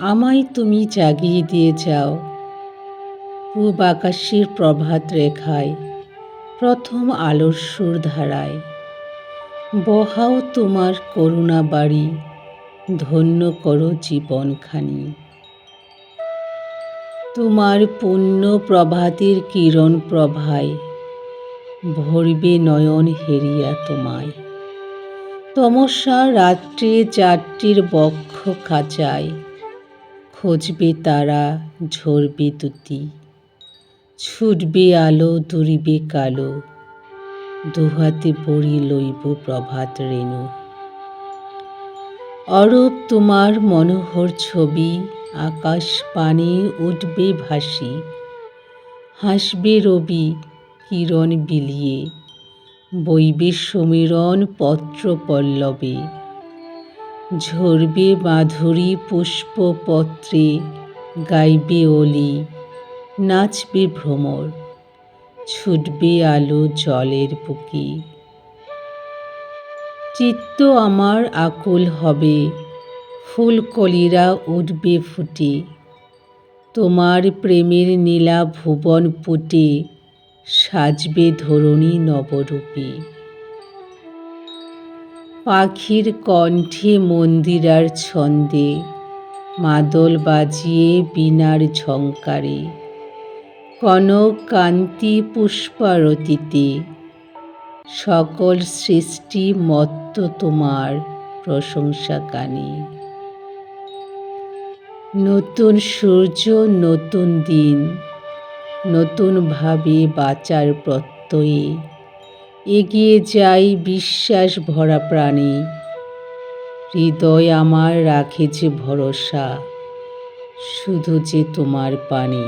আমায় তুমি জাগিয়ে দিয়ে যাও পূব আকাশের প্রভাত রেখায়, প্রথম আলোর সুর ধারায়। বহাও তোমার করুণা বাড়ি, ধন্য করো জীবনখানি। তোমার পুণ্য প্রভাতের কিরণ প্রভায় ভরবে নয়ন হেরিয়া তোমায়। তমসা রাত্রে যাত্রীর বক্ষ খাঁচায় খোঁজবে তারা, ঝরবে দ্যুতি। ছুটবে আলো, দুরিবে কালো, দুহাতে বড়ি লইব প্রভাত রেণু। অরূপ তোমার মনোহর ছবি আকাশ পানে উঠবে ভাসি। হাসবে রবি কিরণ বিলিয়ে, বইবে সমীরণ পত্র পল্লবে। ঝরবে মাধুরী পুষ্প পত্রে, গাইবে অলি, নাচবে ভ্রমর। ছুটবে আলো জলের বুকে। চিত্ত আমার আকুল হবে, ফুলকলিরা উঠবে ফুটে। তোমার প্রেমের নীলা ভুবন পুটে, সাজবে ধরণী নবরূপে। পাখির কণ্ঠে মন্দিরার ছন্দে, মাদল বাজিয়ে বীণার ঝঙ্কারে। কনক কান্তি পুষ্পারতিতে, সকল সৃষ্টি মত্ত তোমার প্রশংসা গানে। নতুন সূর্য, নতুন দিন, নতুন ভাবে বাঁচার প্রত্যয়ে এগিয়ে যাই বিশ্বাস ভরা প্রাণে। হৃদয় আমার রাখে যে ভরসা, শুধু যে তোমার পানে।